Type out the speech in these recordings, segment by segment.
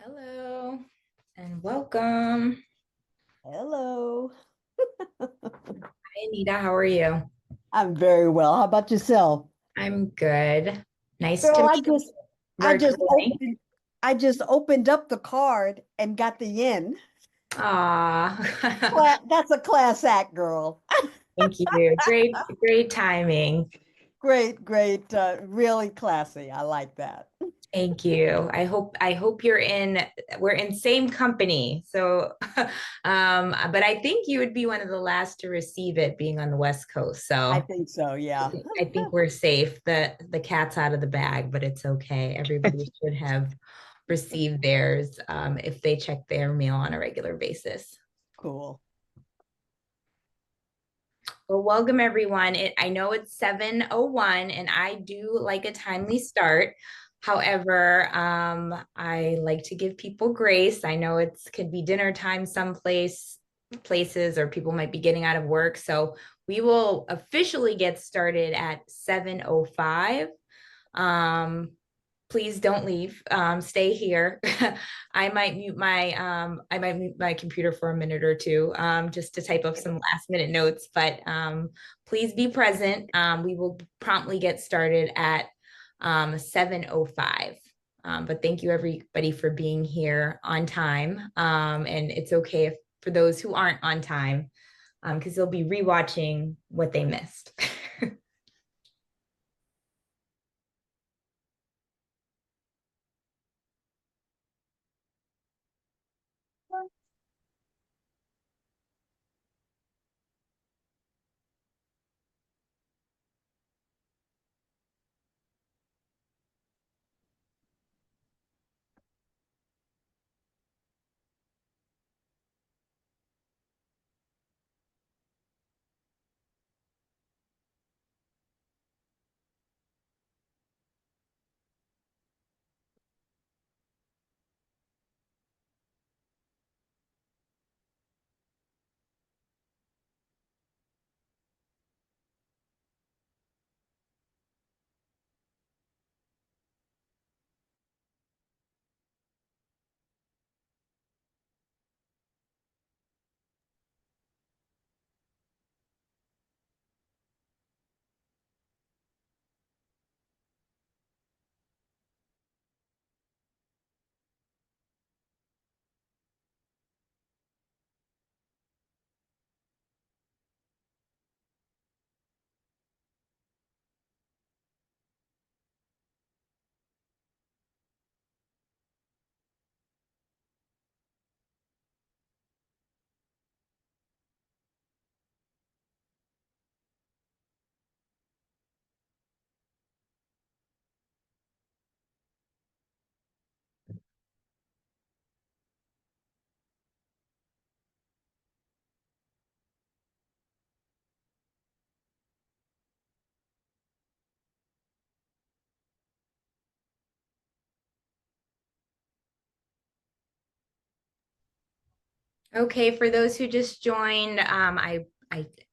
Hello and welcome. Hello. Hi, Anita. How are you? I'm very well. How about yourself? I'm good. Nice to Girl, meet I you just I just virtually. opened I just opened up the card and got the yen. Ah, That's a class act, girl. thank you. Great timing. Great, great, really classy. I like that. Thank you. I hope we're in same company. So but I think you would be one of the last to receive it being on the West Coast. I So think so, yeah. I think we're safe. The cat's out of the bag, but it's okay. Everybody should have received theirs if they check their mail on a regular basis. Cool. Well, welcome everyone. I know it's 7:01 and I do like a timely start. However, I like to give people grace. I know it's could be dinner time places or people might be getting out of work. So we will officially get started at 7:05. Um, please don't leave. Stay here. I might mute my computer for a minute or two, just to type up some last minute notes, but please be present. We will promptly get started at 7:05. But thank you everybody for being here on time. And it's okay if for those who aren't on time, because they'll be rewatching what they missed. Okay, for those who just joined, I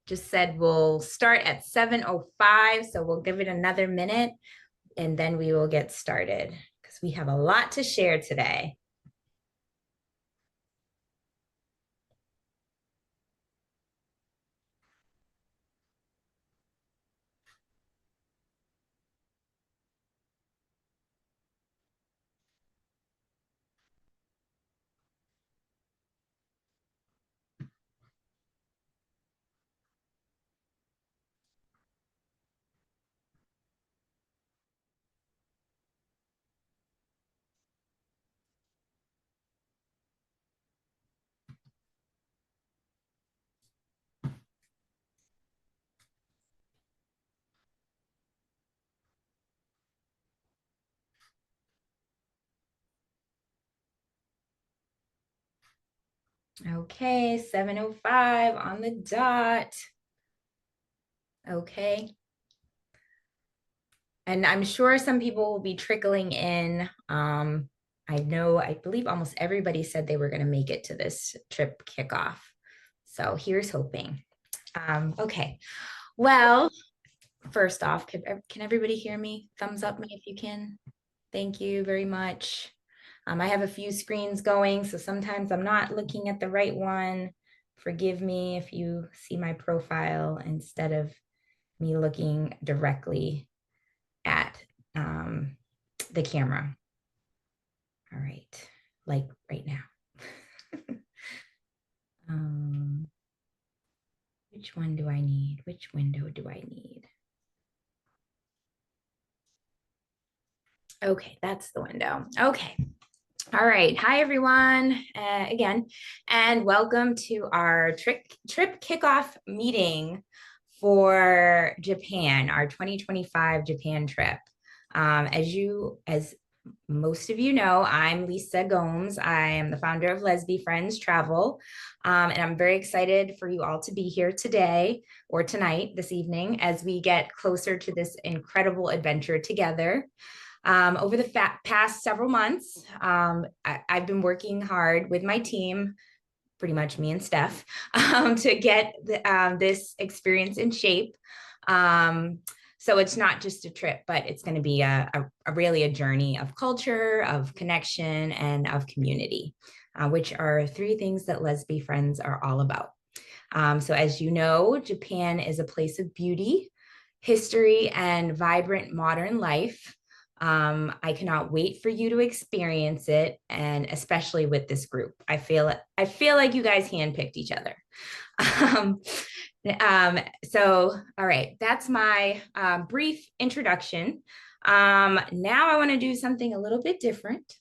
just said we'll start at 7:05, so we'll give it another minute and then we will get started because we have a lot to share today. Okay, 7:05 on the dot. Okay. And I'm sure some people will be trickling in. I believe almost everybody said they were going to make it to this trip kickoff. So here's hoping. Okay. Well, first off, can everybody hear me? Thumbs up me if you can. Thank you very much. I have a few screens going, so sometimes I'm not looking at the right one. Forgive me if you see my profile instead of me looking directly at the camera. All right, like right now. um, which one do I need? Which window do I need? Okay, that's the window. Okay. All right. Hi, everyone, again, and welcome to our trip kickoff meeting for Japan, our 2025 Japan trip. As most of you know, I'm Lisa Gomes. I am the founder of Lesbi Friends Travel, and I'm very excited for you all to be here today or tonight, this evening, as we get closer to this incredible adventure together. Over the past several months, I've been working hard with my team, pretty much me and Steph, to get this experience in shape. So it's not just a trip, but it's going to be really a journey of culture, of connection, and of community, which are three things that Lesbi Friends are all about. So as you know, Japan is a place of beauty, history, and vibrant modern life. I cannot wait for you to experience it, and especially with this group. I feel like you guys handpicked each other. Um, all right, that's my brief introduction. Now I want to do something a little bit different.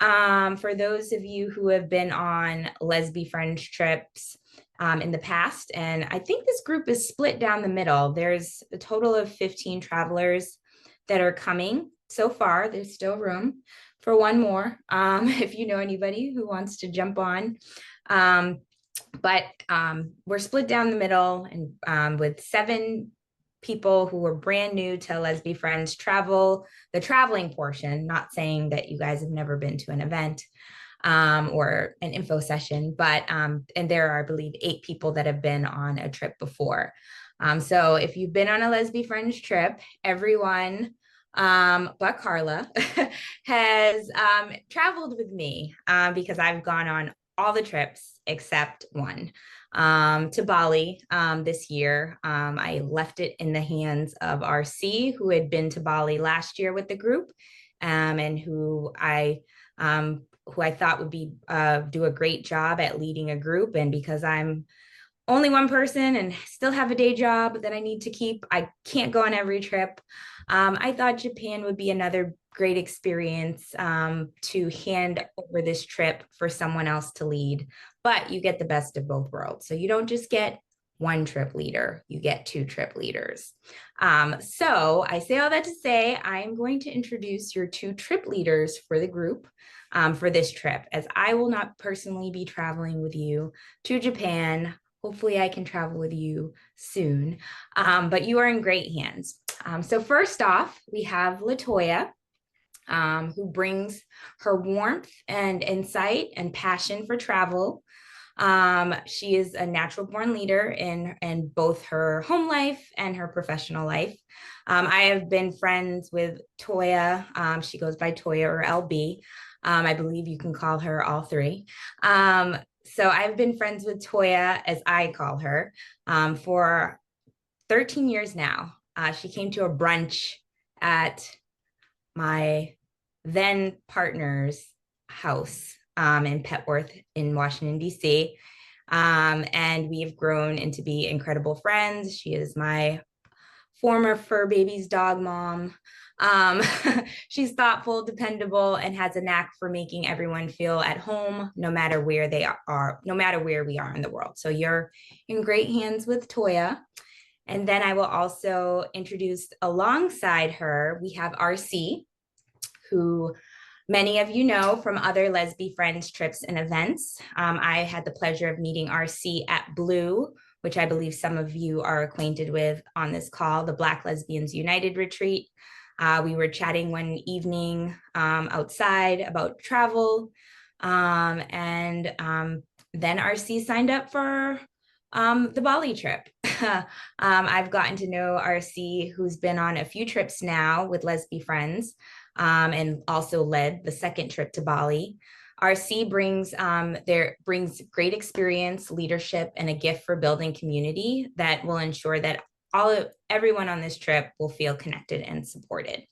For those of you who have been on Lesbi Friends trips in the past, and I think this group is split down the middle. There's a total of 15 travelers that are coming so far. There's still room for one more if you know anybody who wants to jump on. But we're split down the middle, and with 7 people who are brand new to Lesbi Friends travel, the traveling portion, not saying that you guys have never been to an event or an info session, but and there are, I believe, 8 people that have been on a trip before. So if you've been on a Lesbi Friends trip, everyone but Carla has traveled with me because I've gone on all the trips except one to Bali this year. I left it in the hands of RC, who had been to Bali last year with the group, and who I thought would be do a great job at leading a group. And because I'm only one person and still have a day job that I need to keep, I can't go on every trip. I thought Japan would be another great experience to hand over this trip for someone else to lead, but you get the best of both worlds. So you don't just get one trip leader, you get 2 trip leaders. So I say all that to say, I am going to introduce your 2 trip leaders for the group for this trip, as I will not personally be traveling with you to Japan. Hopefully I can travel with you soon, but you are in great hands. So first off, we have Latoya, who brings her warmth and insight and passion for travel. She is a natural born leader in both her home life and her professional life. I have been friends with Toya. She goes by Toya or LB. I believe you can call her all 3. So I've been friends with Toya, as I call her, for 13 years now. She came to a brunch at my then partner's house in Petworth in Washington, D.C. And we have grown into be incredible friends. She is my former fur baby's dog mom. She's thoughtful, dependable, and has a knack for making everyone feel at home, no matter where they are, no matter where we are in the world. So you're in great hands with Toya. And then I will also introduce alongside her, we have RC, who many of you know from other Lesbi Friends trips and events. I had the pleasure of meeting RC at Blue, which I believe some of you are acquainted with on this call, the Black Lesbians United Retreat. We were chatting one evening outside about travel, and then RC signed up for the Bali trip. I've gotten to know RC, who's been on a few trips now with Lesbi Friends. and also led the second trip to Bali. RC brings great experience, leadership, and a gift for building community that will ensure that everyone on this trip will feel connected and supported.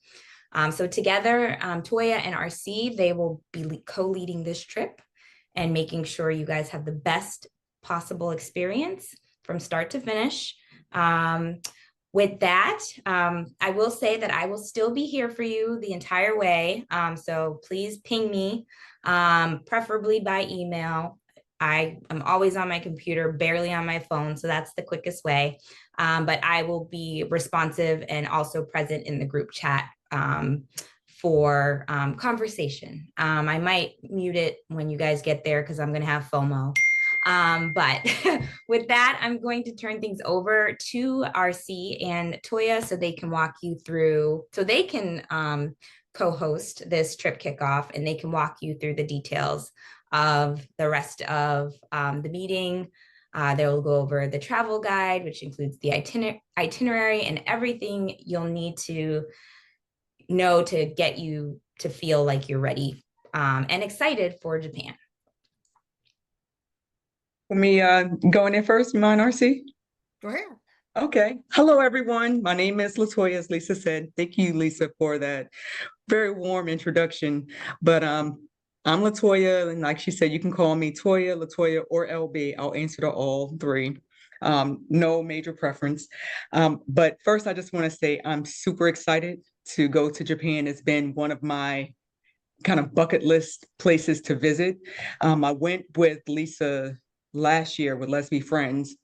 So together, Toya and RC, they will be co-leading this trip and making sure you guys have the best possible experience from start to finish. With that, I will say that I will still be here for you the entire way. So please ping me, preferably by email. I am always on my computer, barely on my phone. So that's the quickest way. But I will be responsive and also present in the group chat for conversation. I might mute it when you guys get there because I'm going to have FOMO. But with that, I'm going to turn things over to RC and Toya so they can walk you through, so they can co-host this trip kickoff and they can walk you through the details of the rest of the meeting. They will go over the travel guide, which includes the itinerary and everything you'll need to know to get you to feel like you're ready and excited for Japan. For me, going in first, you mind, RC? Go ahead. Okay. Hello, everyone. My name is Latoya, as Lisa said. Thank you, Lisa, for that very warm introduction. But I'm Latoya, and like she said, you can call me Toya, Latoya, or LB. I'll answer to all three. No major preference. But first, I just want to say I'm super excited to go to Japan. It's been one of my kind of bucket list places to visit. I went with Lisa last year with Let's Be Friends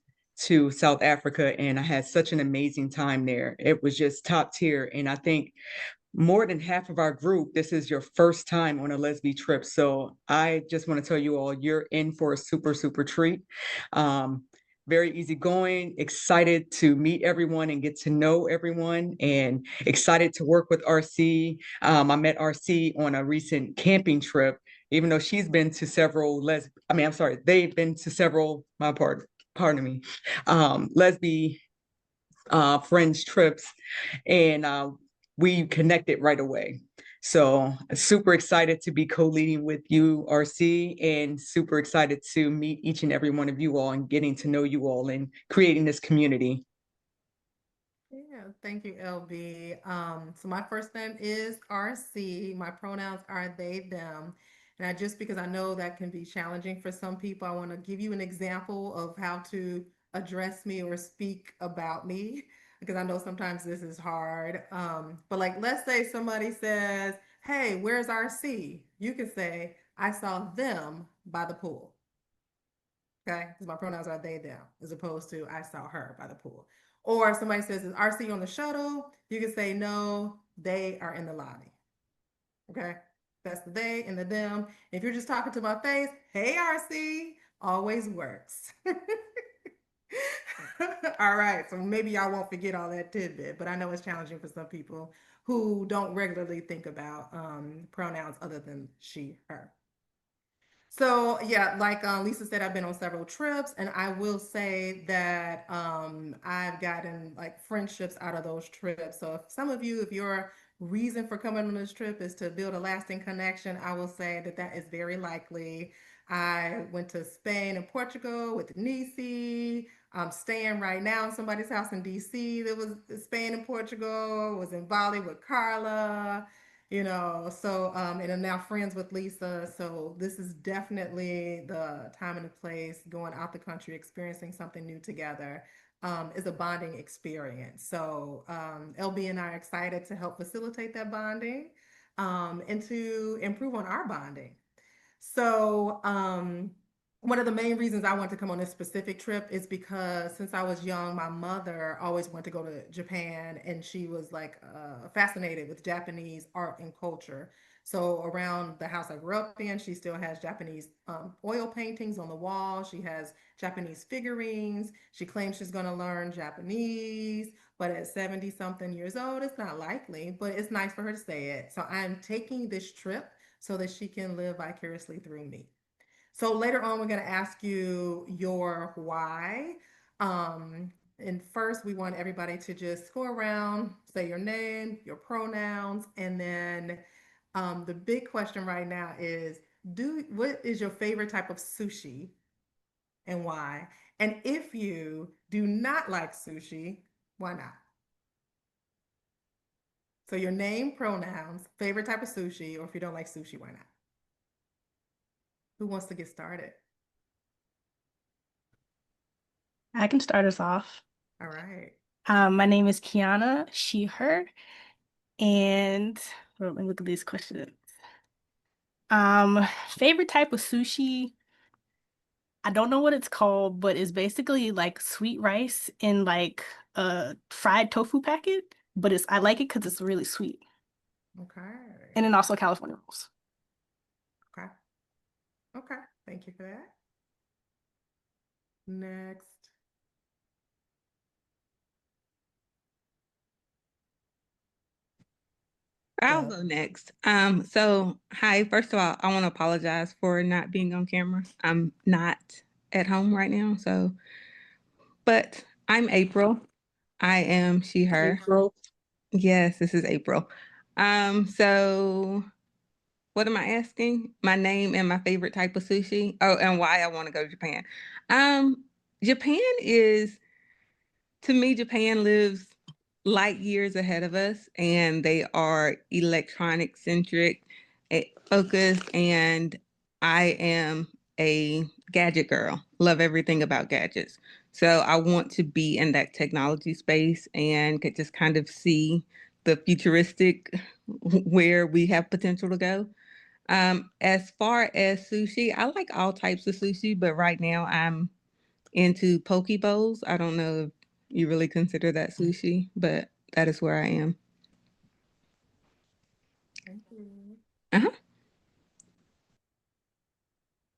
to South Africa, and I had such an amazing time there. It was just top tier. And I think more than half of our group, this is your first time on a lesbian trip. So I just want to tell you all, you're in for a super, super treat. Very easygoing, excited to meet everyone and get to know everyone, and excited to work with RC. I met RC on a recent camping trip, even though she's been to several they've been to several, pardon me, lesbian friends trips, and we connected right away. So super excited to be co-leading with you, RC, and super excited to meet each and every one of you all and getting to know you all and creating this community. Yeah, thank you, LB. So my first name is RC. My pronouns are they, them. And just because I know that can be challenging for some people, I want to give you an example of how to address me or speak about me, because I know sometimes this is hard. But like, let's say somebody says, "Hey, where's RC?" You can say, "I saw them by the pool." Okay, because my pronouns are they, them, as opposed to I saw her by the pool. Or if somebody says, "Is RC on the shuttle?" You can say, "No, they are in the lobby." Okay, that's the they and the them. If you're just talking to my face, "Hey, RC," always works. All right, so maybe y'all won't forget all that tidbit, but I know it's challenging for some people who don't regularly think about pronouns other than she, her. So yeah, like Lisa said, I've been on several trips, and I will say that I've gotten like friendships out of those trips. So if some of you, if your reason for coming on this trip is to build a lasting connection, I will say that that is very likely. I went to Spain and Portugal with Nisi. I'm staying right now in somebody's house in DC that was Spain and Portugal. I was in Bali with Carla, so and I'm now friends with Lisa. So this is definitely the time and the place, going out the country, experiencing something new together, is a bonding experience. So LB and I are excited to help facilitate that bonding, and to improve on our bonding. So, one of the main reasons I wanted to come on this specific trip is because since I was young, my mother always wanted to go to Japan, and she was like fascinated with Japanese art and culture. So around the house I grew up in, she still has Japanese oil paintings on the wall. She has Japanese figurines. She claims she's going to learn Japanese, but at 70 something years old, it's not likely, but it's nice for her to say it. So I'm taking this trip so that she can live vicariously through me. So later on, we're going to ask you your why. And first, we want everybody to just go around, say your name, your pronouns, and then the big question right now is, what is your favorite type of sushi and why? And if you do not like sushi, why not? So your name, pronouns, favorite type of sushi, or if you don't like sushi, why not? Who wants to get started? I can start us off. All right. My name is Kiana, she, her, and let me look at these questions. Favorite type of sushi, I don't know what it's called, but it's basically like sweet rice in like a fried tofu packet, but I like it because it's really sweet. Okay. And then also California rolls. Okay. Okay. Thank you for that. Next. I'll Go. go next. So hi, first of all, I want to apologize for not being on camera. I'm not at home right now, but I'm April. I am she, her. April. Yes, this is April. So what am I asking? My name and my favorite type of sushi. Oh, and why I want to go to Japan. Japan is to me, Japan lives light years ahead of us, and they are electronic centric focused. And I am a gadget girl, love everything about gadgets. So I want to be in that technology space and could just kind of see the futuristic where we have potential to go. As far as sushi, I like all types of sushi, but right now I'm into poke bowls. I don't know if you really consider that sushi, but that is where I am. Thank you. Uh-huh.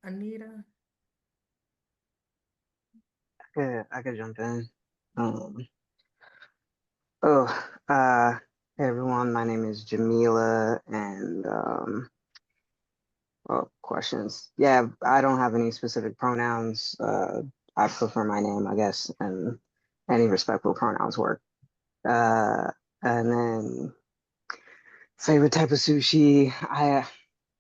Anita. Yeah, I could jump in. Um, oh, hey everyone, my name is Jamila, and well, questions. Yeah, I don't have any specific pronouns. I prefer my name, I guess, and any respectful pronouns work. Uh, and then favorite type of sushi.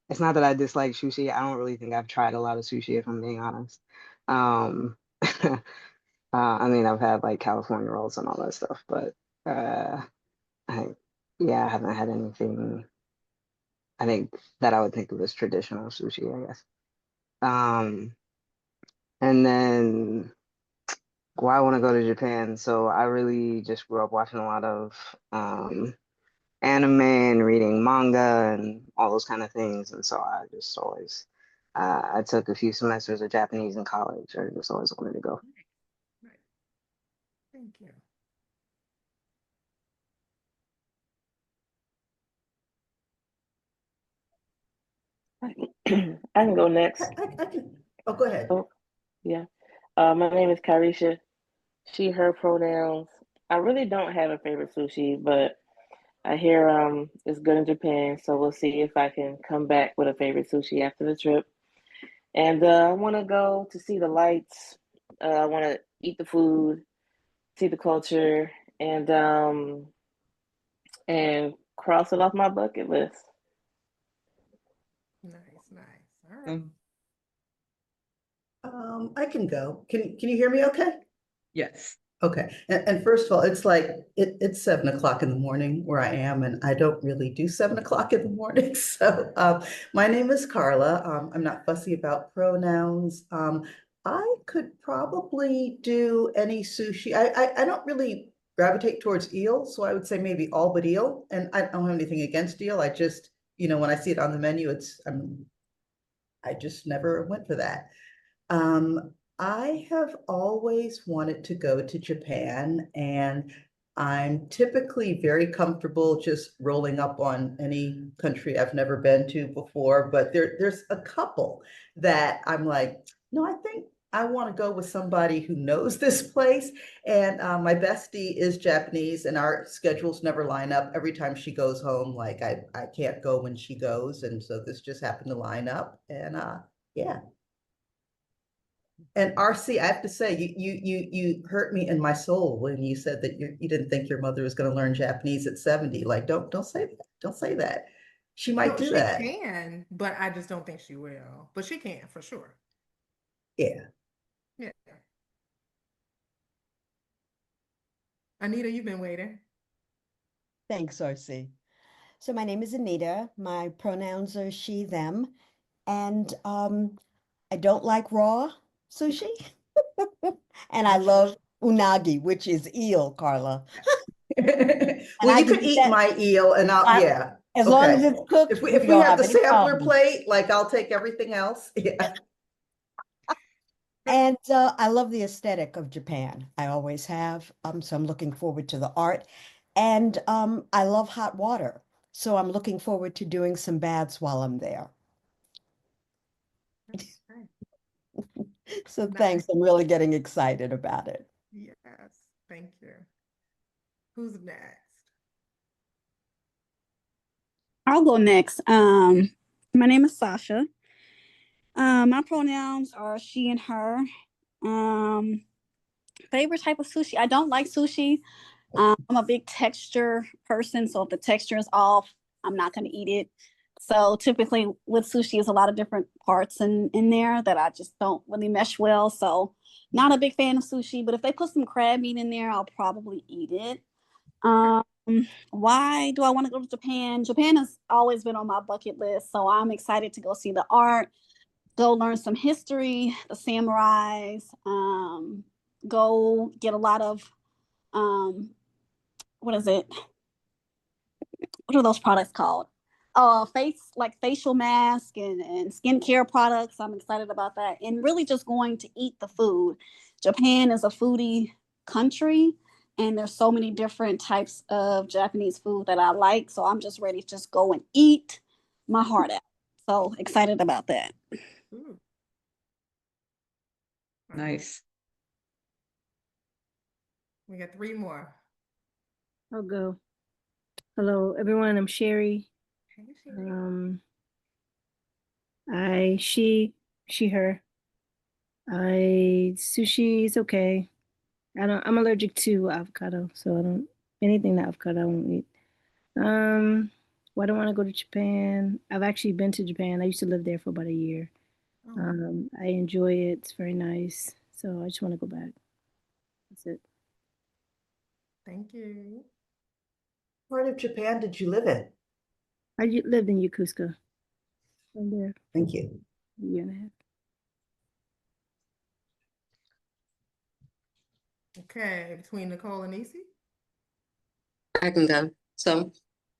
It's not that I dislike sushi. I don't really think I've tried a lot of sushi, if I'm being honest. Um, I mean, I've had like California rolls and all that stuff, but uh, I, yeah, I haven't had anything. I think that I would think of as traditional sushi, I guess. Um, and then why I want to go to Japan. So I really just grew up watching a lot of anime and reading manga and all those kind of things, and so I just always I took a few semesters of Japanese in college. I just always wanted to go. Right. Thank you. I can go next. I can, oh, go ahead. Oh, yeah. My name is Karisha. She, her pronouns. I really don't have a favorite sushi, but I hear it's good in Japan, so we'll see if I can come back with a favorite sushi after the trip. And I want to go to see the lights. I want to eat the food, see the culture, and cross it off my bucket list. Nice, nice. All right. I can go. Can you hear me okay? Yes. Okay. And first of all, it's like it's 7 o'clock in the morning where I am, and I don't really do 7 o'clock in the morning. So my name is Carla. I'm not fussy about pronouns. I could probably do any sushi. I don't really gravitate towards eel, so I would say maybe all but eel. And I don't have anything against eel. I just, when I see it on the menu, I just never went for that. I have always wanted to go to Japan, and I'm typically very comfortable just rolling up on any country I've never been to before. But there's a couple that I'm like, no, I think I want to go with somebody who knows this place. And my bestie is Japanese, and our schedules never line up. Every time she goes home, like I can't go when she goes, and so this just happened to line up. And yeah. And RC, I have to say, you hurt me in my soul when you said that you didn't think your mother was going to learn Japanese at 70. Like, don't say that. Don't say that. She might No, do she that. can, but I just don't think she will. But she can for sure. Yeah. Yeah. Anita, you've been waiting. Thanks, RC. So my name is Anita. My pronouns are she, them, and I don't like raw sushi. And I love unagi, which is eel, Carla. And Well, I you can could eat eat that my eel and I'll, yeah. as long as Okay. it's cooked, we If we don't have have the any sampler problem. plate, like I'll take everything else. Yeah. And I love the aesthetic of Japan. I always have. So I'm looking forward to the art. And I love hot water. So I'm looking forward to doing some baths while I'm there. So thanks. I'm really getting excited about it. Yes, thank you. Who's next? I'll go next. My name is Sasha. My pronouns are she and her. Um, Favorite type of sushi. I don't like sushi. I'm a big texture person, so if the texture is off, I'm not going to eat it. So typically with sushi, is a lot of different parts in there that I just don't really mesh well. So not a big fan of sushi, but if they put some crab meat in there, I'll probably eat it. Um, why do I want to go to Japan? Japan has always been on my bucket list, so I'm excited to go see the art, go learn some history, the samurais, go get a lot of what is it? What are those products called? Facial mask and skincare products. I'm excited about that. And really just going to eat the food. Japan is a foodie country and there's so many different types of Japanese food that I like. So I'm just ready to just go and eat my heart out. So excited about that. Ooh. Nice. We got three more. I'll go. Hello, everyone. I'm Sherry. Hey, Sherry. She, her. Sushi is okay. I'm allergic to avocado, so I don't, anything that avocado I won't eat. Why do I want to go to Japan? I've actually been to Japan. I used to live there for about a year. I enjoy it. It's very nice. So I just want to go back. That's it. Thank you. What part of Japan did you live in? I lived in Yokosuka. I'm there Thank you. a year and a half. Okay, between Nicole and Nisi. I can go. So,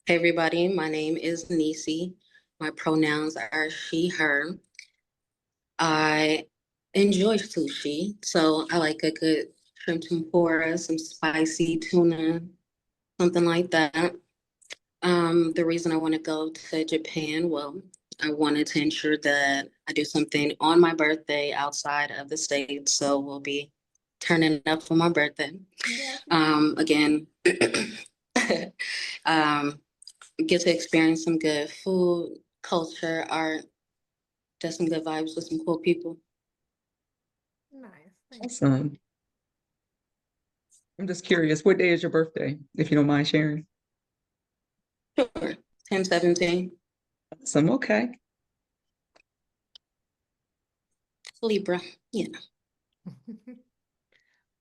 hey everybody, my name is Nisi. My pronouns are she, her. I enjoy sushi, so I like a good shrimp tempura, some spicy tuna, something like that. The reason I want to go to Japan, well, I wanted to ensure that I do something on my birthday outside of the States, so we'll be turning up for my birthday. Again, get to experience some good food, culture, art, just some good vibes with some cool people. Nice. Awesome. I'm just curious, what day is your birthday, if you don't mind sharing? Sure. 10/17. Awesome. Okay. Libra. Yeah.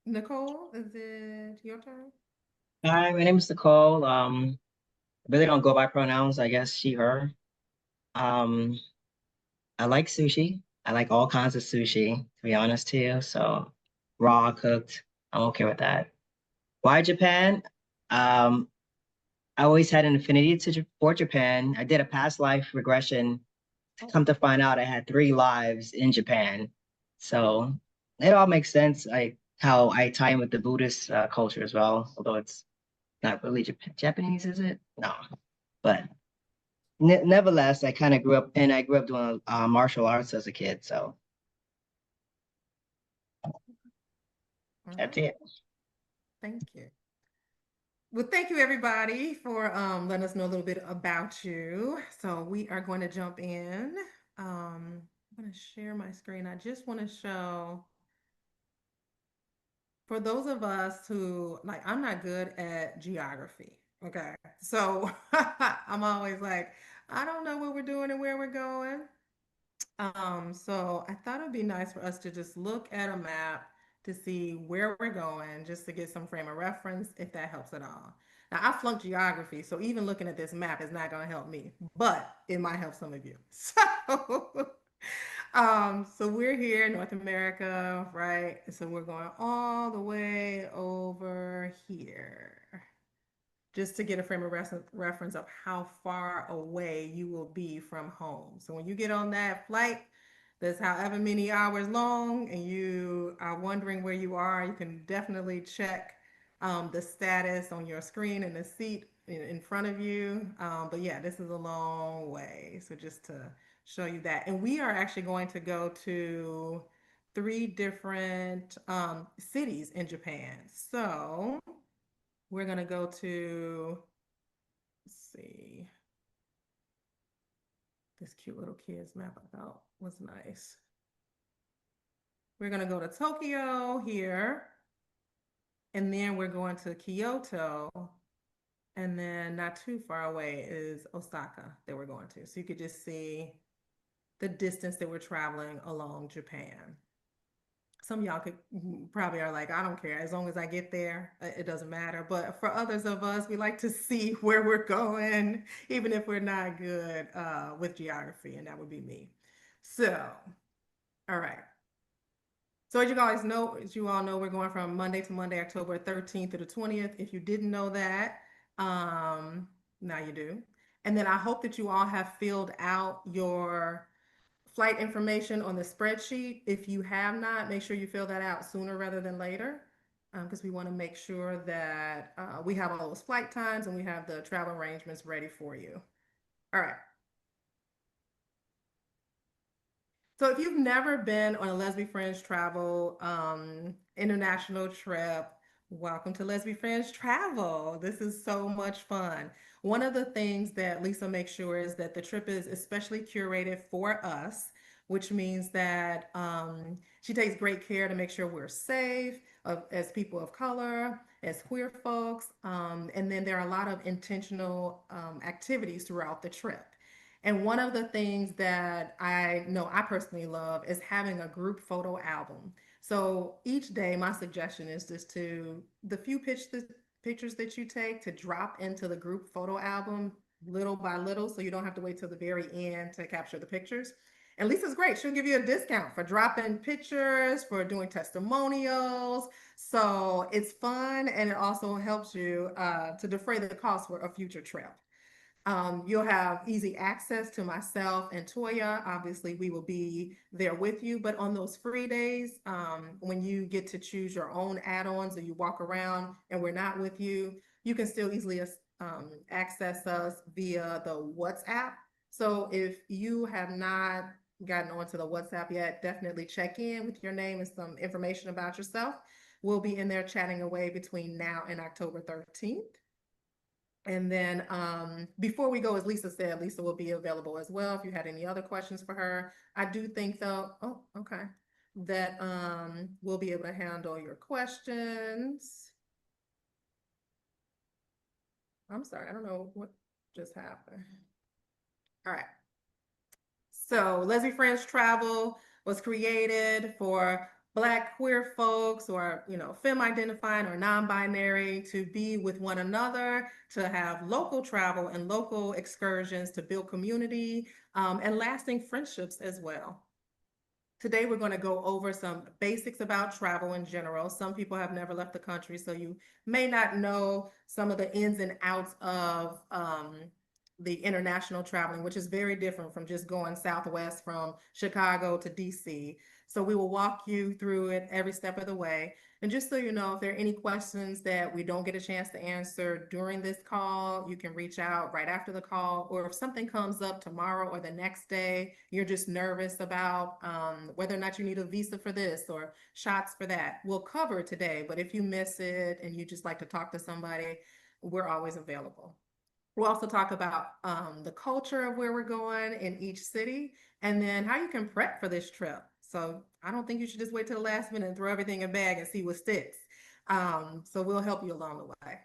Nicole, is it your turn? Hi, my name is Nicole. I really don't go by pronouns, I guess she, her. Um, I like sushi. I like all kinds of sushi, to be honest to you. So raw, cooked, I'm okay with that. Why Japan? Um, I always had an affinity for Japan. I did a past life regression. Come to find out, I had 3 lives in Japan. So it all makes sense. How I tie in with the Buddhist culture as well, although it's not really Japanese, is it? No, but nevertheless, I grew up doing martial arts as a kid. So that's it. Thank you. Well, thank you everybody for letting us know a little bit about you. So we are going to jump in. I'm going to share my screen. I just want to show for those of us who like, I'm not good at geography. Okay. So I'm always like, I don't know what we're doing and where we're going. So I thought it'd be nice for us to just look at a map to see where we're going, just to get some frame of reference, if that helps at all. Now, I flunked geography, so even looking at this map is not going to help me, but it might help some of you. So we're here in North America, right? So we're going all the way over here just to get a frame of reference of how far away you will be from home. So when you get on that flight that's however many hours long and you are wondering where you are, you can definitely check the status on your screen in the seat in front of you. But yeah, this is a long way. So just to show you that. And we are actually going to go to 3 different cities in Japan. So we're going to go to, let's see, this cute little kid's map I thought was nice. We're going to go to Tokyo here, and then we're going to Kyoto, and then not too far away is Osaka that we're going to. So you could just see the distance that we're traveling along Japan. Some of y'all could probably are like, I don't care. As long as I get there, it doesn't matter. But for others of us, we like to see where we're going, even if we're not good with geography, and that would be me. So, all right. So as you all know, we're going from Monday to Monday, October 13th to the 20th. If you didn't know that, now you do. And then I hope that you all have filled out your flight information on the spreadsheet. If you have not, make sure you fill that out sooner rather than later, because we want to make sure that we have all those flight times and we have the travel arrangements ready for you. All right. So if you've never been on a Leslie Friends Travel international trip, welcome to Leslie Friends Travel. This is so much fun. One of the things that Lisa makes sure is that the trip is especially curated for us, which means that she takes great care to make sure we're safe as people of color, as queer folks, and then there are a lot of intentional activities throughout the trip. And one of the things that I know I personally love is having a group photo album. So each day, my suggestion is just to the few pictures that you take to drop into the group photo album little by little, so you don't have to wait till the very end to capture the pictures. And Lisa's great. She'll give you a discount for dropping pictures, for doing testimonials. So it's fun, and it also helps you to defray the cost for a future trip. You'll have easy access to myself and Toya. Obviously, we will be there with you, but on those free days, when you get to choose your own add-ons or you walk around and we're not with you, you can still easily access us via the WhatsApp. So if you have not gotten onto the WhatsApp yet, definitely check in with your name and some information about yourself. We'll be in there chatting away between now and October 13th. And then before we go, as Lisa said, Lisa will be available as well if you had any other questions for her. I do think though, oh, okay, that we'll be able to handle your questions. I'm sorry, I don't know what just happened. All right. So Leslie Friends Travel was created for Black queer folks or, femme identifying or non-binary to be with one another, to have local travel and local excursions to build community and lasting friendships as well. Today, we're going to go over some basics about travel in general. Some people have never left the country, so you may not know some of the ins and outs of the international traveling, which is very different from just going southwest from Chicago to DC. So we will walk you through it every step of the way. And just so you know, if there are any questions that we don't get a chance to answer during this call, you can reach out right after the call. Or if something comes up tomorrow or the next day, you're just nervous about whether or not you need a visa for this or shots for that, we'll cover it today. But if you miss it and you just like to talk to somebody, we're always available. We'll also talk about the culture of where we're going in each city and then how you can prep for this trip. So I don't think you should just wait till the last minute and throw everything in a bag and see what sticks. So we'll help you along the way.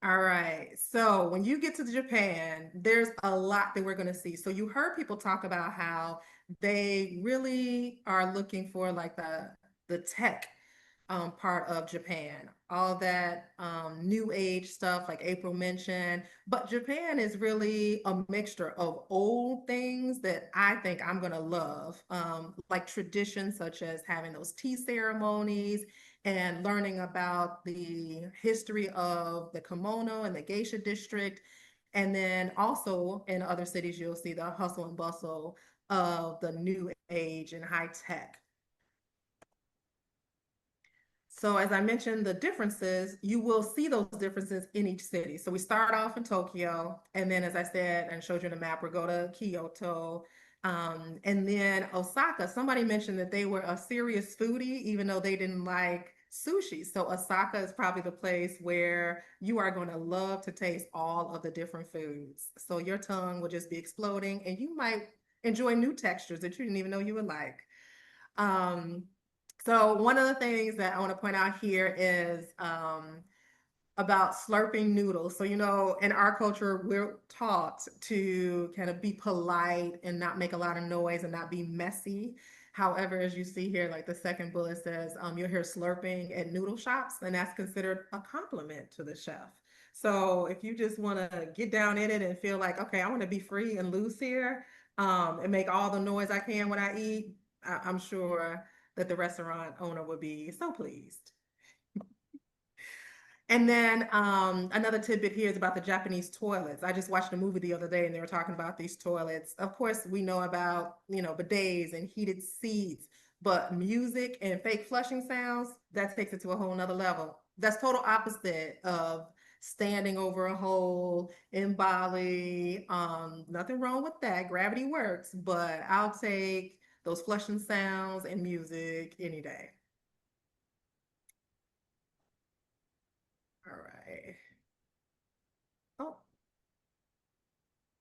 All right. So when you get to Japan, there's a lot that we're going to see. So you heard people talk about how they really are looking for like the tech part of Japan, all that new age stuff like April mentioned. But Japan is really a mixture of old things that I think I'm gonna love, like traditions such as having those tea ceremonies and learning about the history of the kimono and the geisha district. And then also in other cities, you'll see the hustle and bustle of the new age and high tech. So as I mentioned, the differences, you will see those differences in each city. So we start off in Tokyo, and then as I said and showed you the map, we go to Kyoto, and then Osaka. Somebody mentioned that they were a serious foodie, even though they didn't like sushi. So Osaka is probably the place where you are going to love to taste all of the different foods. So your tongue will just be exploding, and you might enjoy new textures that you didn't even know you would like. Um, so one of the things that I want to point out here is about slurping noodles. So, in our culture, we're taught to kind of be polite and not make a lot of noise and not be messy. However, as you see here, like the second bullet says, you'll hear slurping at noodle shops, and that's considered a compliment to the chef. So if you just want to get down in it and feel like, okay, I want to be free and loose here, and make all the noise I can when I eat, I'm sure that the restaurant owner would be so pleased. And then another tidbit here is about the Japanese toilets. I just watched a movie the other day and they were talking about these toilets. Of course, we know about, bidets and heated seats, but music and fake flushing sounds, that takes it to a whole nother level. That's total opposite of standing over a hole in Bali. Nothing wrong with that. Gravity works, but I'll take those flushing sounds and music any day. All right. Oh,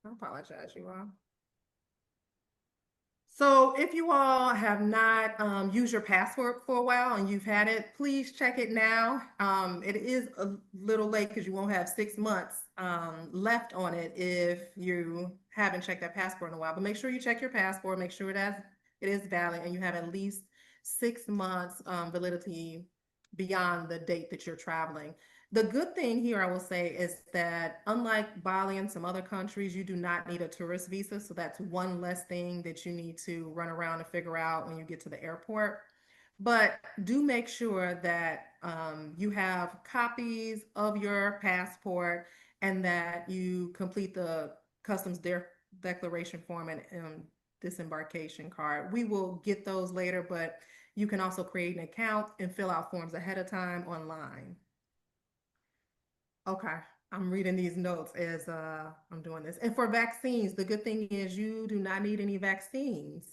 I apologize, you all. So if you all have not used your password for a while and you've had it, please check it now. It is a little late because you won't have 6 months left on it if you haven't checked that passport in a while. But make sure you check your passport, make sure that it is valid and you have at least 6 months validity beyond the date that you're traveling. The good thing here, I will say, is that unlike Bali and some other countries, you do not need a tourist visa. So that's one less thing that you need to run around and figure out when you get to the airport. But do make sure that you have copies of your passport and that you complete the customs declaration form and disembarkation card. We will get those later, but you can also create an account and fill out forms ahead of time online. Okay, I'm reading these notes as I'm doing this. And for vaccines, the good thing is you do not need any vaccines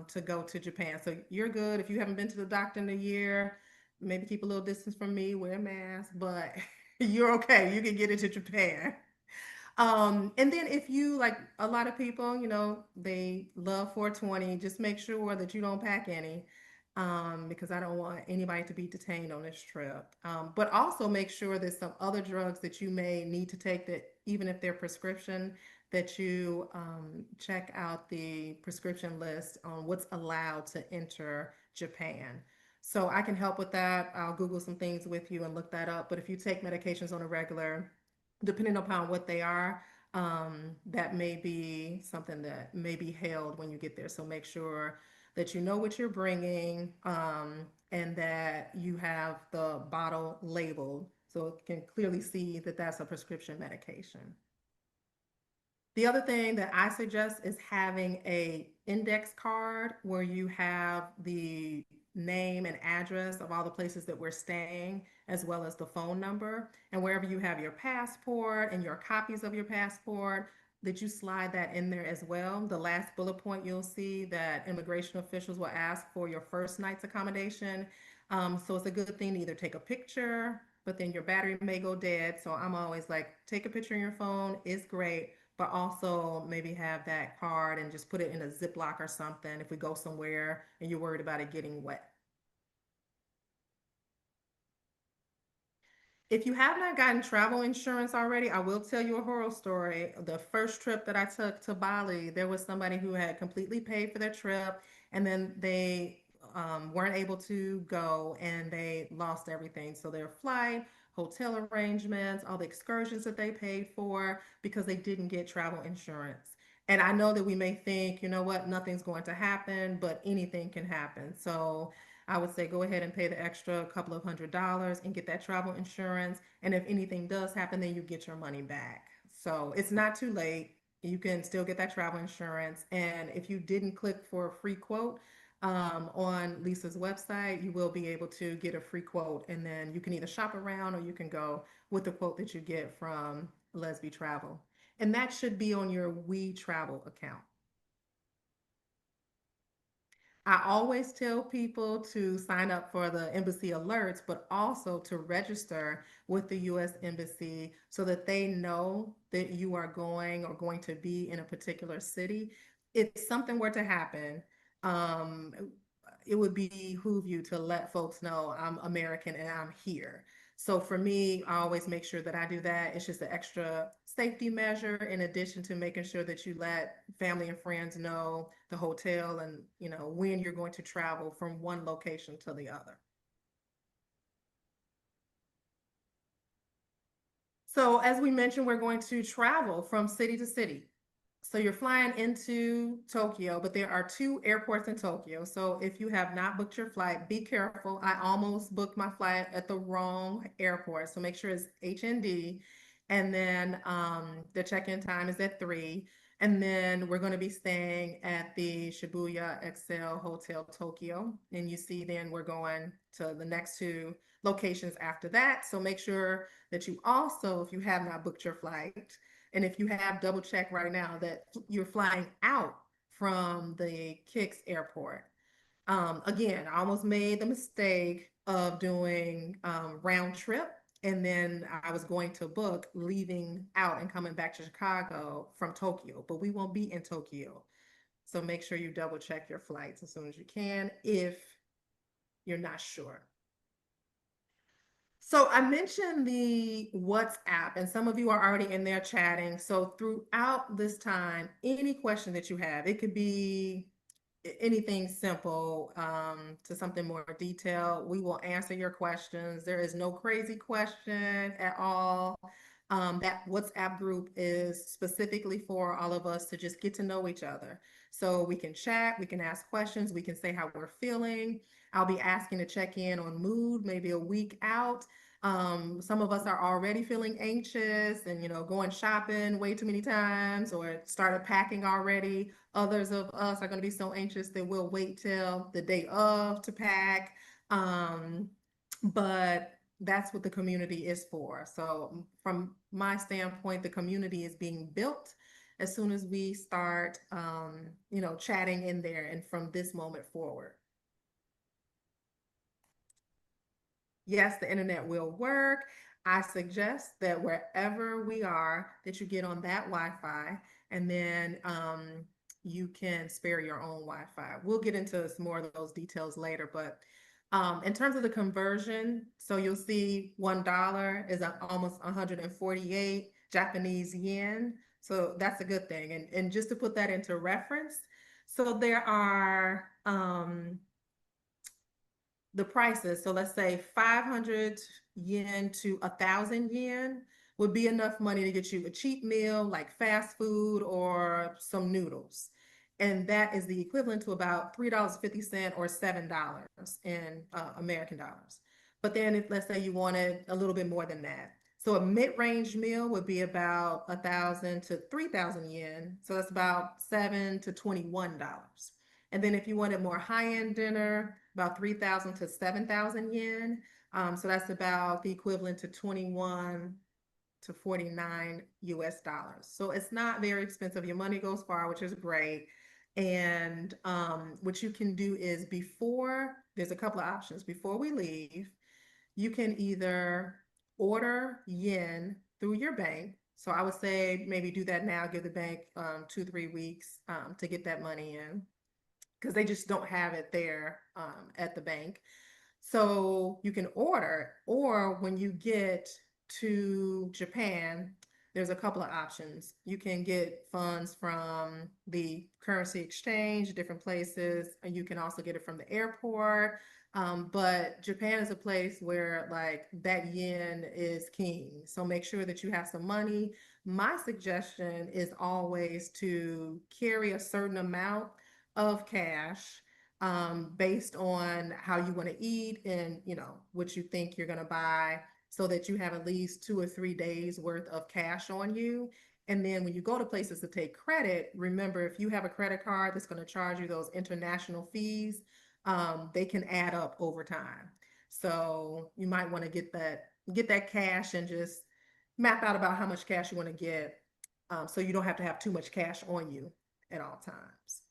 to go to Japan. So you're good. If you haven't been to the doctor in a year, maybe keep a little distance from me, wear a mask, but you're okay. You can get into Japan. And then if you like a lot of people, they love 420, just make sure that you don't pack any, because I don't want anybody to be detained on this trip. But also make sure that some other drugs that you may need to take that even if they're prescription, that you check out the prescription list on what's allowed to enter Japan. So I can help with that. I'll Google some things with you and look that up. But if you take medications on a regular, depending upon what they are, that may be something that may be held when you get there. So make sure that you know what you're bringing, and that you have the bottle labeled so it can clearly see that that's a prescription medication. The other thing that I suggest is having a index card where you have the name and address of all the places that we're staying, as well as the phone number. And wherever you have your passport and your copies of your passport, that you slide that in there as well. The last bullet point, you'll see that immigration officials will ask for your first night's accommodation. So it's a good thing to either take a picture but then your battery may go dead. So I'm always like, take a picture on your phone, it's great, but also maybe have that card and just put it in a Ziploc or something if we go somewhere and you're worried about it getting wet. If you have not gotten travel insurance already, I will tell you a horror story. The first trip that I took to Bali, there was somebody who had completely paid for their trip, and then they weren't able to go and they lost everything. So their flight, hotel arrangements, all the excursions that they paid for because they didn't get travel insurance. And I know that we may think, you know what, nothing's going to happen, but anything can happen. So I would say go ahead and pay the extra couple of $100s and get that travel insurance. And if anything does happen, then you get your money back. So it's not too late. You can still get that travel insurance. And if you didn't click for a free quote on Lisa's website, you will be able to get a free quote. And then you can either shop around or you can go with the quote that you get from Lesbi Travel. And that should be on your We Travel account. I always tell people to sign up for the embassy alerts, but also to register with the US Embassy so that they know that you are going or going to be in a particular city. If something were to happen, um, it would behoove you to let folks know I'm American and I'm here. So for me, I always make sure that I do that. It's just an extra safety measure in addition to making sure that you let family and friends know the hotel and, you know, when you're going to travel from one location to the other. So as we mentioned, we're going to travel from city to city. So you're flying into Tokyo, but there are two airports in Tokyo. So if you have not booked your flight, be careful. I almost booked my flight at the wrong airport. So make sure it's HND. And then the check-in time is at 3. And then we're going to be staying at the Shibuya Excel Hotel Tokyo. And you see then we're going to the next two locations after that. So make sure that you also, if you have not booked your flight, and if you have, double check right now that you're flying out from the Kicks airport. Again, I almost made the mistake of doing round trip. And then I was going to book leaving out and coming back to Chicago from Tokyo, but we won't be in Tokyo. So make sure you double check your flights as soon as you can if you're not sure. So I mentioned the WhatsApp, and some of you are already in there chatting. So throughout this time, any question that you have, it could be anything simple to something more detailed. We will answer your questions. There is no crazy question at all. That WhatsApp group is specifically for all of us to just get to know each other. So we can chat, we can ask questions, we can say how we're feeling. I'll be asking to check in on mood, maybe a week out. Some of us are already feeling anxious and, you know, going shopping way too many times or started packing already. Others of us are going to be so anxious that we'll wait till the day of to pack. But that's what the community is for. So from my standpoint, the community is being built as soon as we start, you know, chatting in there and from this moment forward. Yes, the internet will work. I suggest that wherever we are, that you get on that Wi-Fi and then you can spare your own Wi-Fi. We'll get into more of those details later, but in terms of the conversion, so you'll see $1 is almost 148 Japanese yen. So that's a good thing. And just to put that into reference, so there are the prices. So let's say 500 yen to 1,000 yen would be enough money to get you a cheap meal like fast food or some noodles. And that is the equivalent to about $3.50 or $7 in American dollars. But then if let's say you wanted a little bit more than that. So a mid-range meal would be about 1,000 to 3,000 yen. So that's about $7 to $21. And then if you wanted more high-end dinner, about 3,000 to 7,000 yen. So that's about the equivalent to 21 to 49 US dollars. So it's not very expensive. Your money goes far, which is great. And what you can do is there's a couple of options. Before we leave, you can either order yen through your bank. So I would say maybe do that now, give the bank 2, 3 weeks to get that money in because they just don't have it there at the bank. So you can order, or when you get to Japan, there's a couple of options. You can get funds from the currency exchange, different places, and you can also get it from the airport. But Japan is a place where like that yen is king. So make sure that you have some money. My suggestion is always to carry a certain amount of cash based on how you want to eat and what you think you're going to buy so that you have at least 2 or 3 days worth of cash on you. And then when you go to places to take credit, remember if you have a credit card that's going to charge you those international fees, they can add up over time. So you might want to get that cash and just map out about how much cash you want to get, so you don't have to have too much cash on you at all times.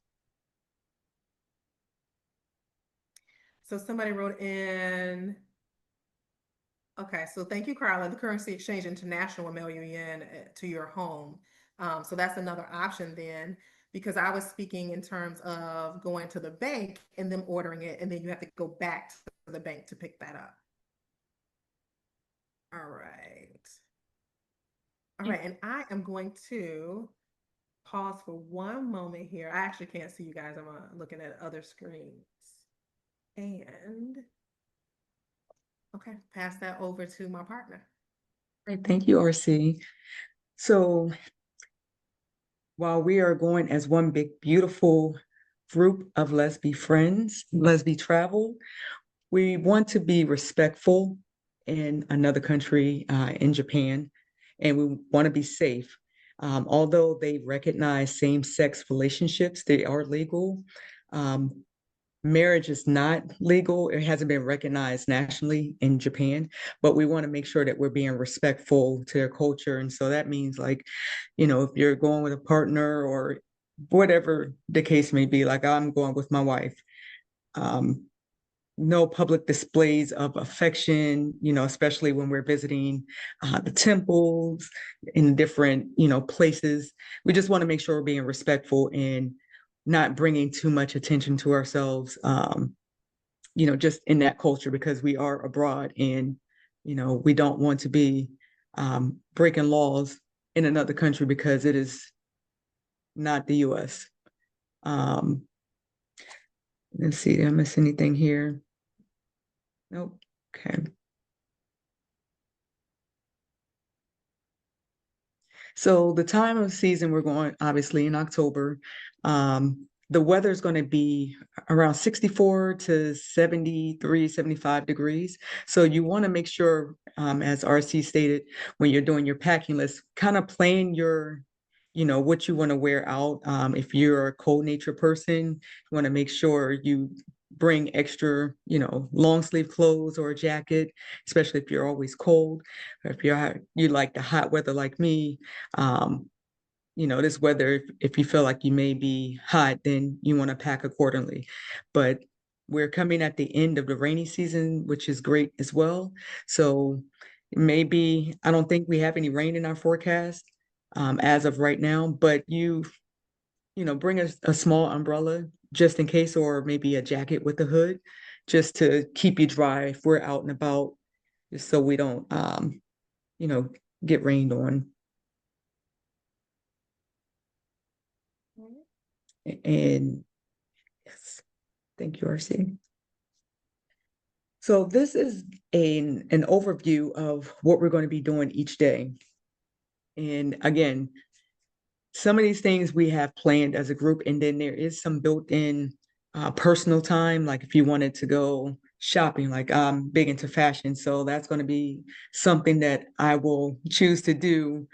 So somebody wrote in, okay, so thank you, Carla. The currency exchange international will mail you in to your home. So that's another option then, because I was speaking in terms of going to the bank and them ordering it, and then you have to go back to the bank to pick that up. All right. All right, and I am going to pause for one moment here. I actually can't see you guys. I'm looking at other screens. And okay, pass that over to my partner. Right, thank you, RC. So while we are going as one big, beautiful group of Let's Be Friends, Let's Be Travel, we want to be respectful in another country, in Japan, and we want to be safe. Although they recognize same-sex relationships, they are legal. Marriage is not legal. It hasn't been recognized nationally in Japan, but we want to make sure that we're being respectful to their culture. And so that means like, if you're going with a partner or whatever the case may be, like I'm going with my wife, no public displays of affection, especially when we're visiting the temples in different, places. We just want to make sure we're being respectful and not bringing too much attention to ourselves, just in that culture because we are abroad and, we don't want to be breaking laws in another country because it is not the US. Let's see, did I miss anything here? Nope. Okay. So the time of season we're going obviously in October. The weather is going to be around 64 to 73, 75 degrees. So you want to make sure, as RC stated, when you're doing your packing list, kind of plan your, what you want to wear out. If you're a cold nature person, you want to make sure you bring extra, long sleeve clothes or a jacket, especially if you're always cold. Or if you like the hot weather like me, this weather, if you feel like you may be hot, then you want to pack accordingly. But we're coming at the end of the rainy season, which is great as well. So maybe, I don't think we have any rain in our forecast as of right now, but bring a small umbrella just in case, or maybe a jacket with a hood, just to keep you dry if we're out and about, just so we don't, get rained on. And yes, thank you, RC. So this is an overview of what we're going to be doing each day. And again, some of these things we have planned as a group, and then there is some built-in personal time, like if you wanted to go shopping, like I'm big into fashion, so that's going to be something that I will choose to do